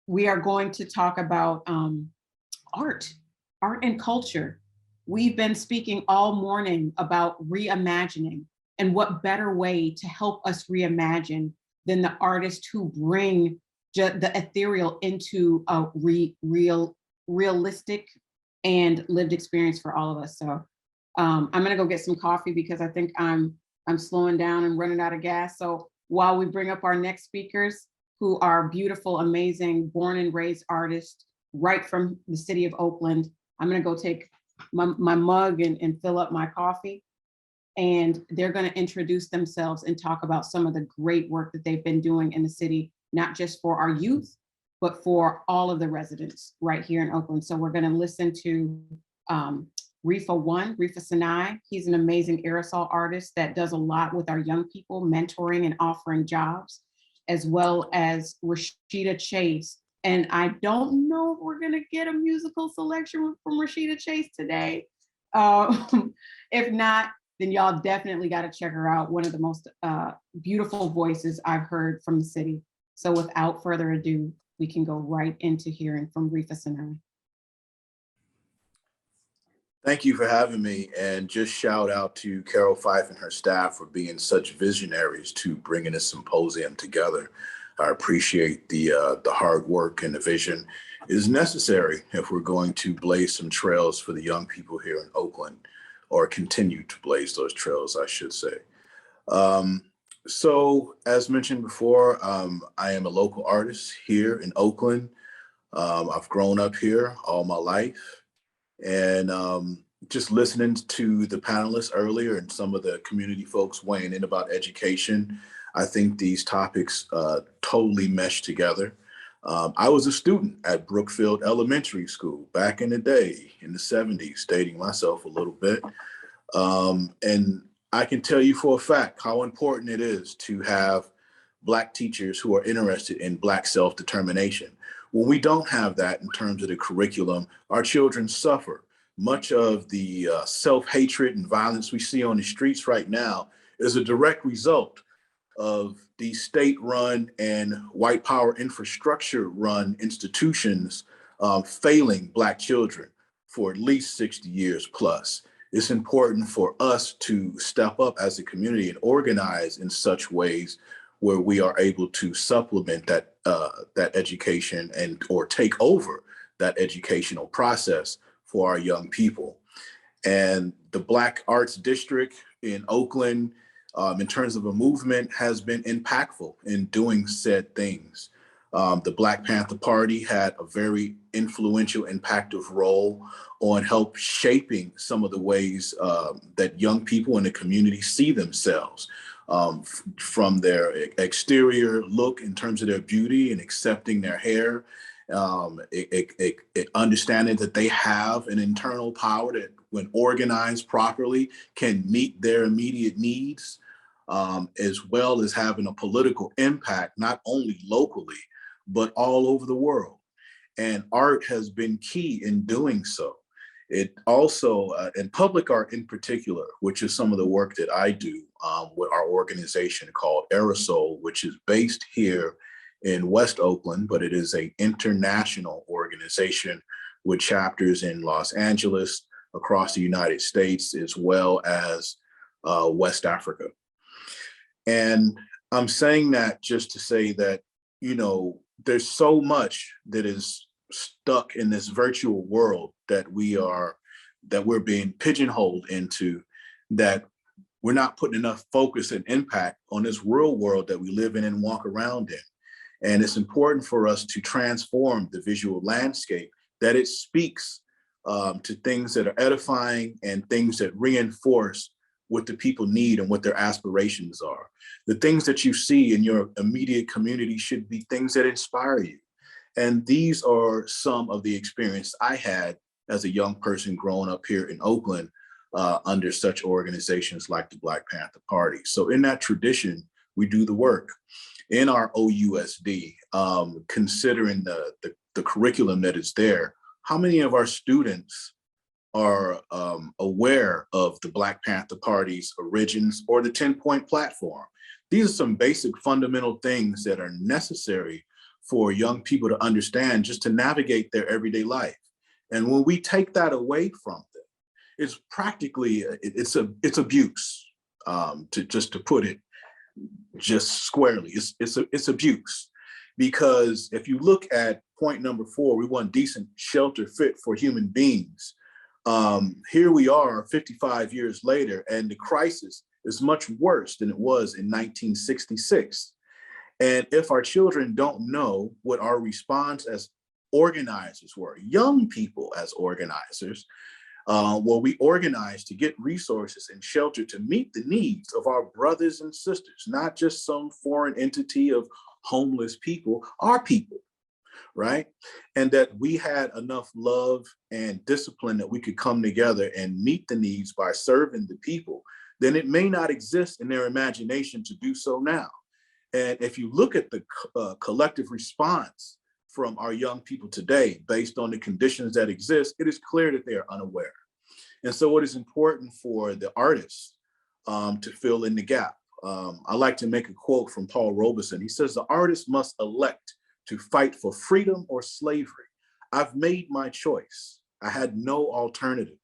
we are going to talk about art, art and culture. We've been speaking all morning about reimagining, and what better way to help us reimagine than the artists who bring the ethereal into a realistic and lived experience for all of us. So I'm gonna go get some coffee because I think I'm slowing down and running out of gas. So while we bring up our next speakers, who are beautiful, amazing, born and raised artists right from the city of Oakland, I'm gonna go take my mug and fill up my coffee. And they're gonna introduce themselves and talk about some of the great work that they've been doing in the city, not just for our youth, but for all of the residents right here in Oakland. So we're gonna listen to Refa Senay. He's an amazing aerosol artist that does a lot with our young people, mentoring and offering jobs, as well as Rashida Chase. And I don't know if we're gonna get a musical selection from Rashida Chase today. If not, then y'all definitely gotta check her out. One of the most beautiful voices I've heard from the city. So without further ado, we can go right into hearing from Refa Senay. Thank you for having me, and just shout out to Carroll Fife and her staff for being such visionaries to bringing this symposium together. I appreciate the hard work, and the vision is necessary if we're going to blaze some trails for the young people here in Oakland, or continue to blaze those trails, I should say. So as mentioned before, I am a local artist here in Oakland. I've grown up here all my life. And just listening to the panelists earlier and some of the community folks weighing in about education, I think these topics totally mesh together. I was a student at Brookfield Elementary School back in the day, in the 70s, dating myself a little bit. And I can tell you for a fact how important it is to have Black teachers who are interested in Black self-determination. When we don't have that in terms of the curriculum, our children suffer. Much of the self-hatred and violence we see on the streets right now is a direct result of the state-run and white power infrastructure-run institutions failing Black children for at least 60 years plus. It's important for us to step up as a community and organize in such ways where we are able to supplement that that education and or take over that educational process for our young people. And the Black Arts District in Oakland, in terms of a movement, has been impactful in doing said things. The Black Panther Party had a very influential, impactful role on help shaping some of the ways that young people in the community see themselves. From their exterior look in terms of their beauty and accepting their hair, understanding that they have an internal power that, when organized properly, can meet their immediate needs, as well as having a political impact, not only locally, but all over the world. And art has been key in doing so. It also, and public art in particular, which is some of the work that I do with our organization called Aerosol, which is based here in West Oakland, but it is an international organization with chapters in Los Angeles, across the United States, as well as West Africa. And I'm saying that just to say that, you know, there's so much that is stuck in this virtual world that we're being pigeonholed into, that we're not putting enough focus and impact on this real world that we live in and walk around in. And it's important for us to transform the visual landscape, that it speaks to things that are edifying and things that reinforce what the people need and what their aspirations are. The things that you see in your immediate community should be things that inspire you. And these are some of the experience I had as a young person growing up here in Oakland under such organizations like the Black Panther Party. So in that tradition, we do the work. In our OUSD, considering the curriculum that is there, how many of our students are aware of the Black Panther Party's origins or the 10-point platform? These are some basic fundamental things that are necessary for young people to understand, just to navigate their everyday life. And when we take that away from them, it's practically, it's abuse, to put it just squarely. It's abuse. Because if you look at point number 4, we want decent shelter fit for human beings. Here we are 55 years later, and the crisis is much worse than it was in 1966. And if our children don't know what our response as organizers were, young people as organizers, well, we organized to get resources and shelter to meet the needs of our brothers and sisters, not just some foreign entity of homeless people, our people, right? And that we had enough love and discipline that we could come together and meet the needs by serving the people, then it may not exist in their imagination to do so now. And if you look at the collective response from our young people today, based on the conditions that exist, it is clear that they are unaware. And so what is important for the artists to fill in the gap? I like to make a quote from Paul Robeson. He says, the artist must elect to fight for freedom or slavery. I've made my choice. I had no alternative.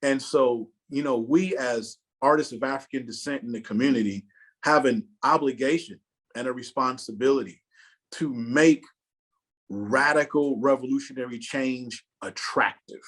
And so, you know, we as artists of African descent in the community have an obligation and a responsibility to make radical revolutionary change attractive.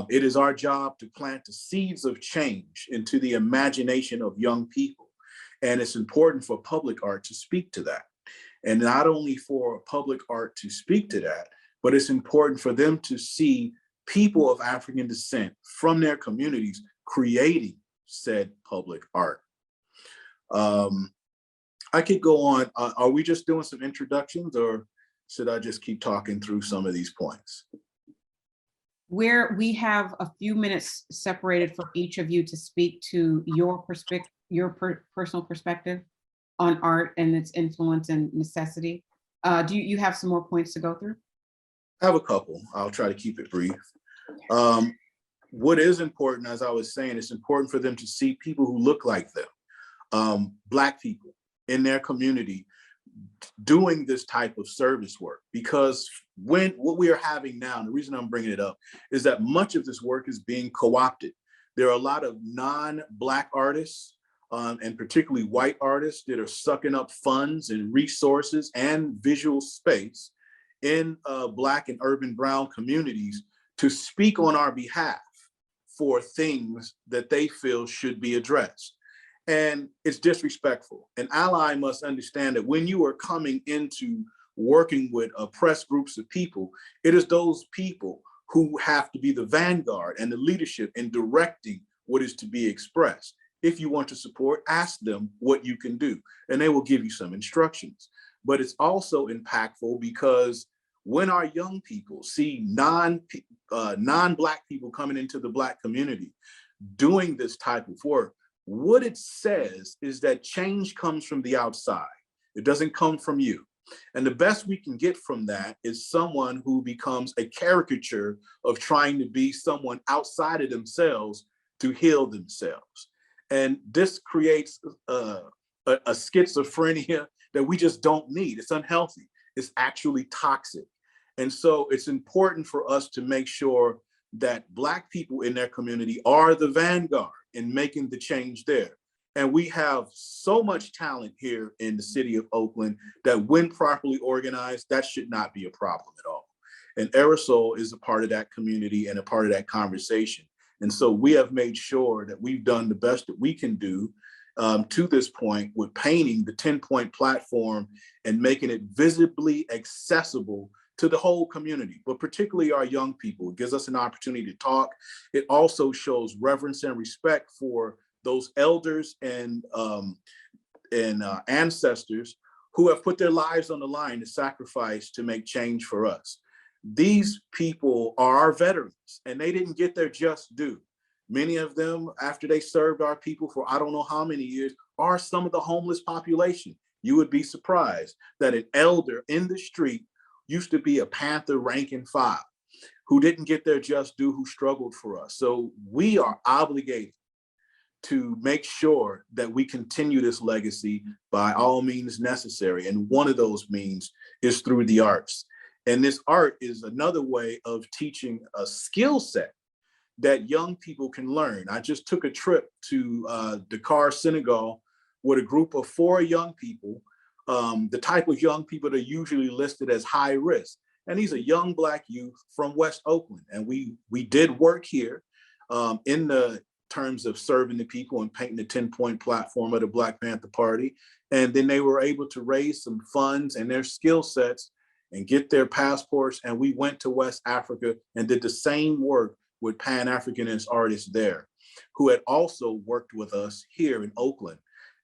It is our job to plant the seeds of change into the imagination of young people. And it's important for public art to speak to that. And not only for public art to speak to that, but it's important for them to see people of African descent from their communities creating said public art. I could go on. Are we just doing some introductions, or should I just keep talking through some of these points? Where we have a few minutes separated for each of you to speak to your perspective, personal perspective on art and its influence and necessity. Do you have some more points to go through? I have a couple. I'll try to keep it brief. What is important, as I was saying, it's important for them to see people who look like them, Black people in their community doing this type of service work. Because what we are having now, and the reason I'm bringing it up, is that much of this work is being co-opted. There are a lot of non-Black artists, and particularly white artists, that are sucking up funds and resources and visual space in Black and urban brown communities to speak on our behalf for things that they feel should be addressed. And it's disrespectful. An ally must understand that when you are coming into working with oppressed groups of people, it is those people who have to be the vanguard and the leadership in directing what is to be expressed. If you want to support, ask them what you can do, and they will give you some instructions. But it's also impactful because when our young people see non-Black people coming into the Black community doing this type of work, what it says is that change comes from the outside. It doesn't come from you. And the best we can get from that is someone who becomes a caricature of trying to be someone outside of themselves to heal themselves. And this creates a schizophrenia that we just don't need. It's unhealthy. It's actually toxic. And so it's important for us to make sure that Black people in their community are the vanguard in making the change there. And we have so much talent here in the city of Oakland that when properly organized, that should not be a problem at all. And Aerosol is a part of that community and a part of that conversation. And so we have made sure that we've done the best that we can do to this point with painting the 10-point platform and making it visibly accessible to the whole community, but particularly our young people. It gives us an opportunity to talk. It also shows reverence and respect for those elders and ancestors who have put their lives on the line to sacrifice to make change for us. These people are our veterans, and they didn't get their just due. Many of them, after they served our people for I don't know how many years, are some of the homeless population. You would be surprised that an elder in the street used to be a Panther rank and file who didn't get their just due, who struggled for us. So we are obligated to make sure that we continue this legacy by all means necessary. And one of those means is through the arts. And this art is another way of teaching a skill set that young people can learn. I just took a trip to Dakar, Senegal, with a group of 4 young people, the type of young people that are usually listed as high risk. And these are young Black youth from West Oakland. And we did work here in the terms of serving the people and painting the 10-point platform of the Black Panther Party. And then they were able to raise some funds and their skill sets and get their passports. And we went to West Africa and did the same work with Pan-Africanist artists there, who had also worked with us here in Oakland.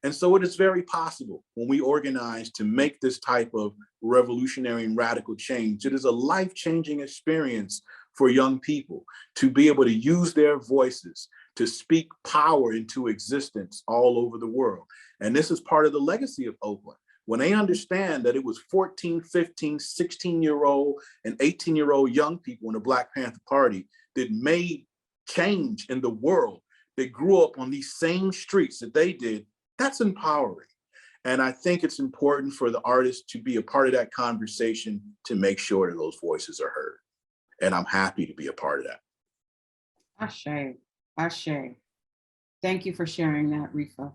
And so it is very possible when we organize to make this type of revolutionary and radical change. It is a life-changing experience for young people to be able to use their voices to speak power into existence all over the world. And this is part of the legacy of Oakland. When they understand that it was 14, 15, 16-year-old and 18-year-old young people in the Black Panther Party that made change in the world, that grew up on these same streets that they did, that's empowering. And I think it's important for the artists to be a part of that conversation to make sure that those voices are heard. And I'm happy to be a part of that. Ashe, Ashe. Thank you for sharing that, Refa.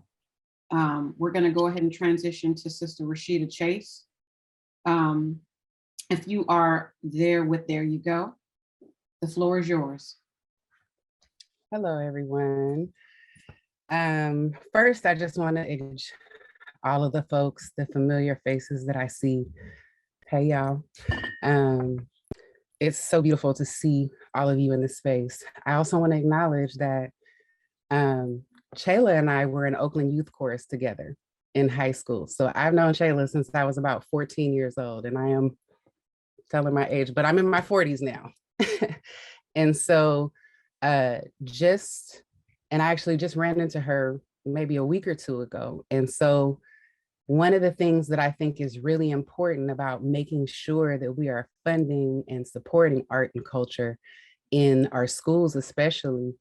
We're going to go ahead and transition to Sister Rashida Chase. If you are there with There You Go, the floor is yours. Hello, everyone. First, I just want to acknowledge all of the folks, the familiar faces that I see. Hey, y'all. It's so beautiful to see all of you in this space. I also want to acknowledge that Shayla and I were in Oakland Youth Chorus together in high school. So I've known Shayla since I was about 14 years old, and I am telling my age, but I'm in my 40s now. And so and I actually just ran into her maybe a week or two ago. And so one of the things that I think is really important about making sure that we are funding and supporting art and culture in our schools especially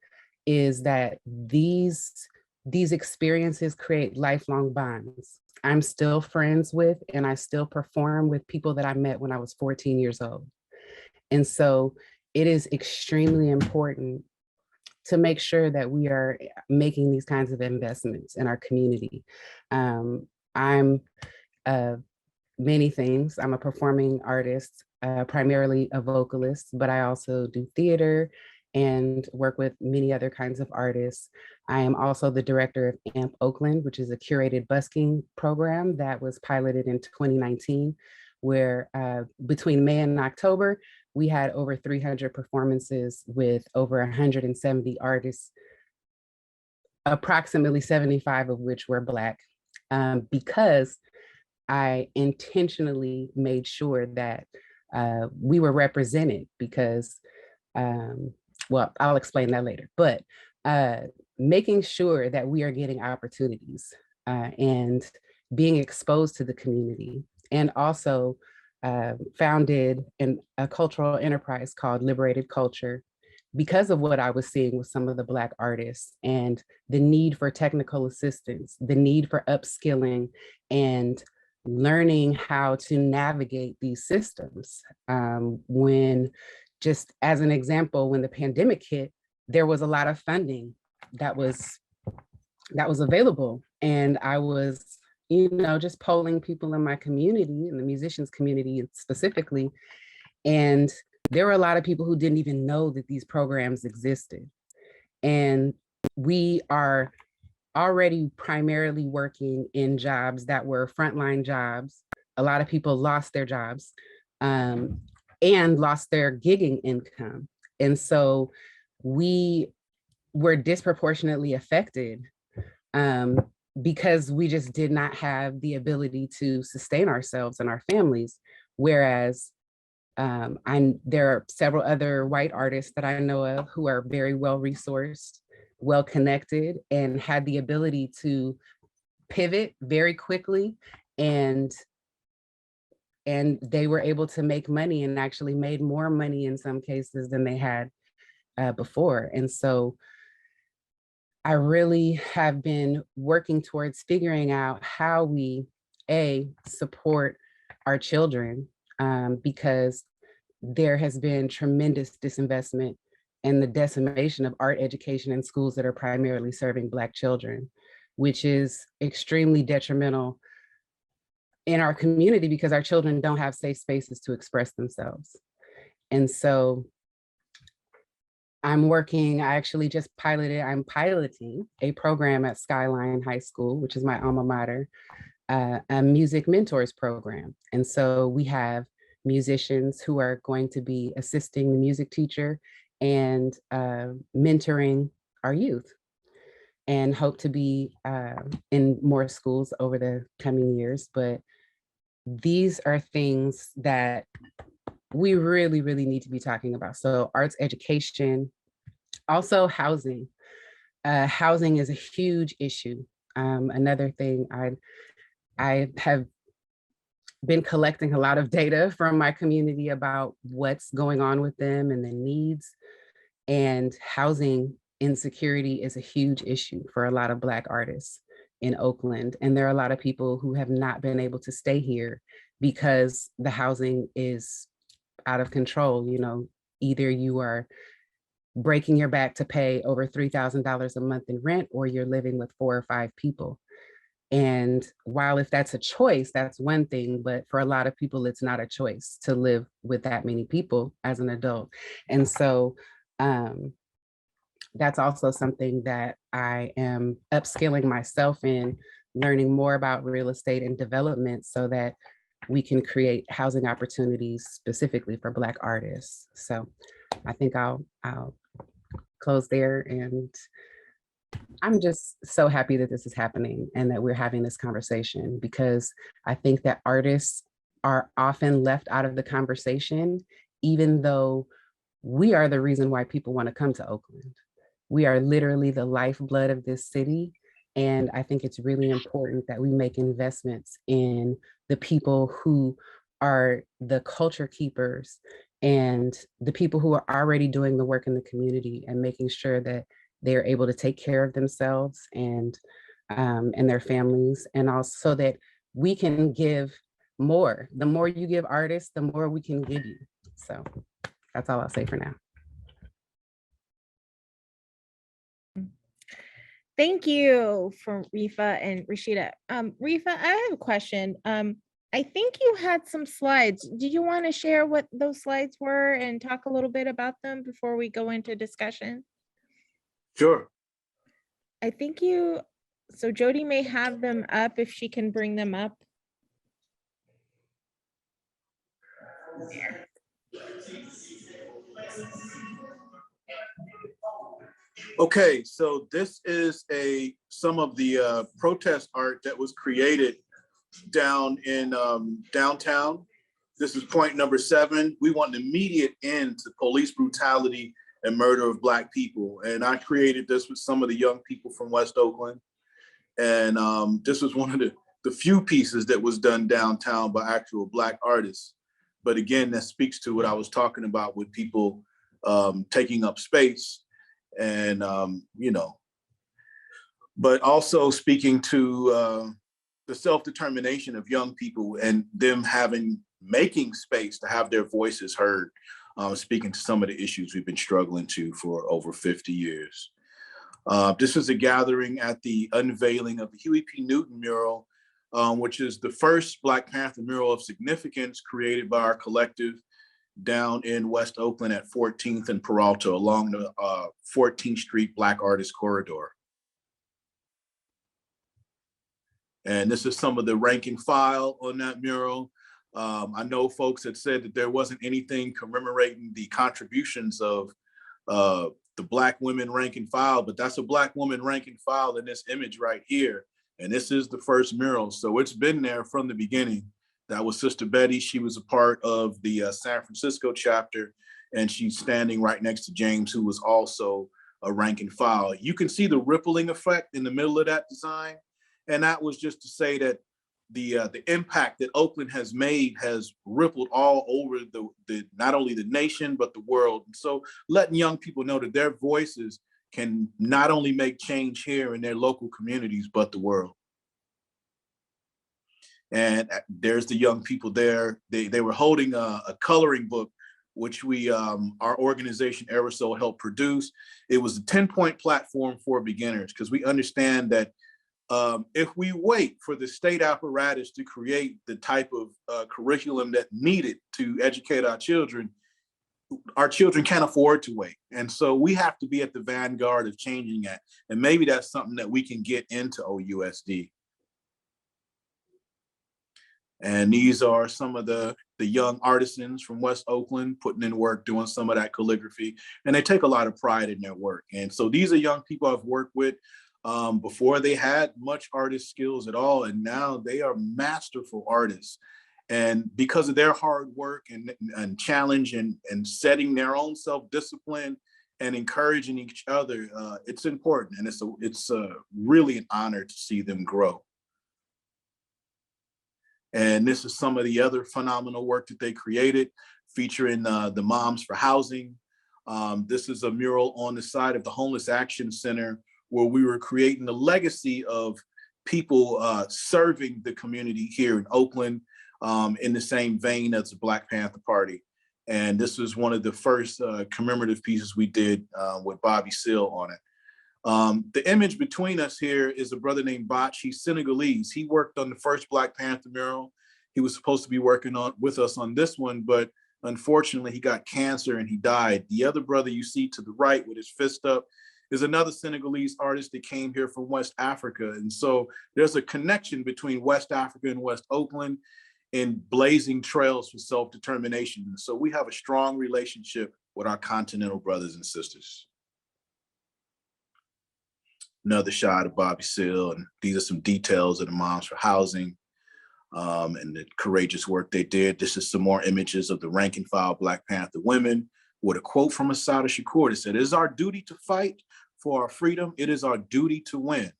is that these experiences create lifelong bonds. I'm still friends with and I still perform with people that I met when I was 14 years old. And so it is extremely important to make sure that we are making these kinds of investments in our community. I'm many things. I'm a performing artist, primarily a vocalist, but I also do theater and work with many other kinds of artists. I am also the director of AMP Oakland, which is a curated busking program that was piloted in 2019, where between May and October, we had over 300 performances with over 170 artists, approximately 75 of which were Black, because I intentionally made sure that we were represented because, well, I'll explain that later, but making sure that we are getting opportunities and being exposed to the community, and also founded a cultural enterprise called Liberated Culture because of what I was seeing with some of the Black artists and the need for technical assistance, the need for upskilling and learning how to navigate these systems. When, just as an example, when the pandemic hit, there was a lot of funding that was available. And I was, just polling people in my community, in the musicians community specifically. And there were a lot of people who didn't even know that these programs existed. And we are already primarily working in jobs that were frontline jobs. A lot of people lost their jobs and lost their gigging income. And so we were disproportionately affected because we just did not have the ability to sustain ourselves and our families. Whereas there are several other white artists that I know of who are very well-resourced, well-connected, and had the ability to pivot very quickly, and they were able to make money and actually made more money in some cases than they had before. And so I really have been working towards figuring out how we, support our children, because there has been tremendous disinvestment and the decimation of art education in schools that are primarily serving Black children, which is extremely detrimental in our community because our children don't have safe spaces to express themselves. And so I actually just I'm piloting a program at Skyline High School, which is my alma mater, a music mentors program. And so we have musicians who are going to be assisting the music teacher and mentoring our youth, and hope to be in more schools over the coming years. But these are things that we really, really need to be talking about. So arts education, also housing. Housing is a huge issue. Another thing, I have been collecting a lot of data from my community about what's going on with them and the needs. And housing insecurity is a huge issue for a lot of Black artists in Oakland. And there are a lot of people who have not been able to stay here because the housing is out of control. You know, either you are breaking your back to pay over $3,000 a month in rent, or you're living with 4 or 5 people. And while if that's a choice, that's one thing, but for a lot of people, it's not a choice to live with that many people as an adult. And so that's also something that I am upskilling myself in, learning more about real estate and development so that we can create housing opportunities specifically for Black artists. So I think I'll close there, and I'm just so happy that this is happening and that we're having this conversation, because I think that artists are often left out of the conversation, even though we are the reason why people want to come to Oakland. We are literally the lifeblood of this city. And I think it's really important that we make investments in the people who are the culture keepers and the people who are already doing the work in the community, and making sure that they're able to take care of themselves and their families, and also that we can give more. The more you give artists, the more we can give you. So that's all I'll say for now. Thank you for Refa and Rashida. Refa, I have a question. I think you had some slides. Do you want to share what those slides were and talk a little bit about them before we go into discussion? Sure. I think so Jody may have them up if she can bring them up. Okay, so this is some of the protest art that was created down in downtown. This is point number 7. We want an immediate end to police brutality and murder of Black people. And I created this with some of the young people from West Oakland. And this was one of the few pieces that was done downtown by actual Black artists. But again, that speaks to what I was talking about with people taking up space and, but also speaking to the self-determination of young people and them making space to have their voices heard, speaking to some of the issues we've been struggling to for over 50 years. This is a gathering at the unveiling of the Huey P. Newton mural, which is the first Black Panther mural of significance created by our collective down in West Oakland at 14th and Peralta along the 14th Street Black Artist Corridor. And this is some of the rank and file on that mural. I know folks had said that there wasn't anything commemorating the contributions of the Black women rank and file, but that's a Black woman rank and file in this image right here. And this is the first mural. So it's been there from the beginning. That was Sister Betty. She was a part of the San Francisco chapter, and she's standing right next to James, who was also a rank and file. You can see the rippling effect in the middle of that design. And that was just to say that the impact that Oakland has made has rippled all over the not only the nation, but the world. And so letting young people know that their voices can not only make change here in their local communities, but the world. And there's the young people there. They were holding a coloring book, which our organization Aerosol helped produce. It was a 10-point platform for beginners, because we understand that if we wait for the state apparatus to create the type of curriculum that's needed to educate our children can't afford to wait. And so we have to be at the vanguard of changing that. And maybe that's something that we can get into OUSD. And these are some of the young artisans from West Oakland putting in work, doing some of that calligraphy. And they take a lot of pride in their work. And so these are young people I've worked with before they had much artist skills at all. And now they are masterful artists. And because of their hard work and challenge and setting their own self-discipline and encouraging each other, it's important. And it's really an honor to see them grow. And this is some of the other phenomenal work that they created, featuring the Moms for Housing. This is a mural on the side of the Homeless Action Center, where we were creating the legacy of people serving the community here in Oakland, in the same vein as the Black Panther Party. And this was one of the first commemorative pieces we did with Bobby Seale on it. The image between us here is a brother named Bach. He's Senegalese. He worked on the first Black Panther mural. He was supposed to be working with us on this one, but unfortunately he got cancer and he died. The other brother you see to the right with his fist up is another Senegalese artist that came here from West Africa. And so there's a connection between West Africa and West Oakland in blazing trails for self-determination. So we have a strong relationship with our continental brothers and sisters. Another shot of Bobby Seale, and these are some details of the Moms for Housing and the courageous work they did. This is some more images of the rank and file Black Panther women with a quote from Assata Shakur that said, "It is our duty to fight for our freedom. It is our duty to win."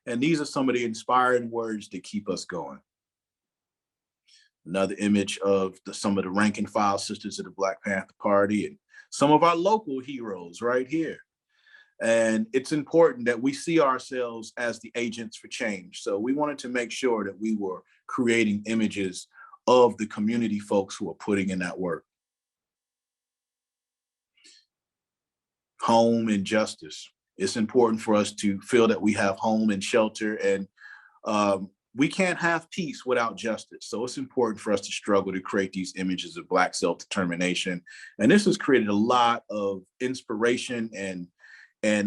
And these are some of the inspiring words that keep us going. Another image of some of the rank and file sisters of the Black Panther Party and some of our local heroes right here. And it's important that we see ourselves as the agents for change. So we wanted to make sure that we were creating images of the community folks who are putting in that work. Home and justice. It's important for us to feel that we have home and shelter, and we can't have peace without justice. So it's important for us to struggle to create these images of Black self-determination. And this has created a lot of inspiration and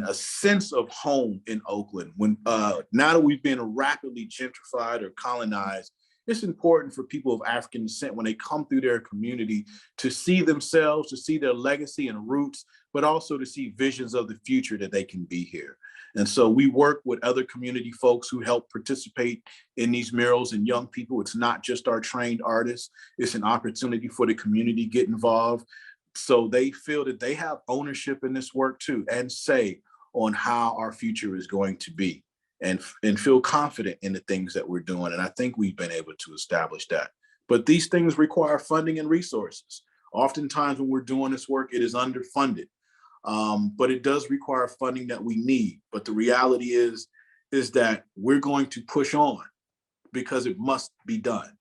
a sense of home in Oakland. When now that we've been rapidly gentrified or colonized, it's important for people of African descent, when they come through their community, to see themselves, to see their legacy and roots, but also to see visions of the future that they can be here. And so we work with other community folks who help participate in these murals and young people. It's not just our trained artists, it's an opportunity for the community to get involved. So they feel that they have ownership in this work too, and say on how our future is going to be, and feel confident in the things that we're doing. And I think we've been able to establish that. But these things require funding and resources. Oftentimes when we're doing this work, it is underfunded, but it does require funding that we need. But the reality is that we're going to push on because it must be done.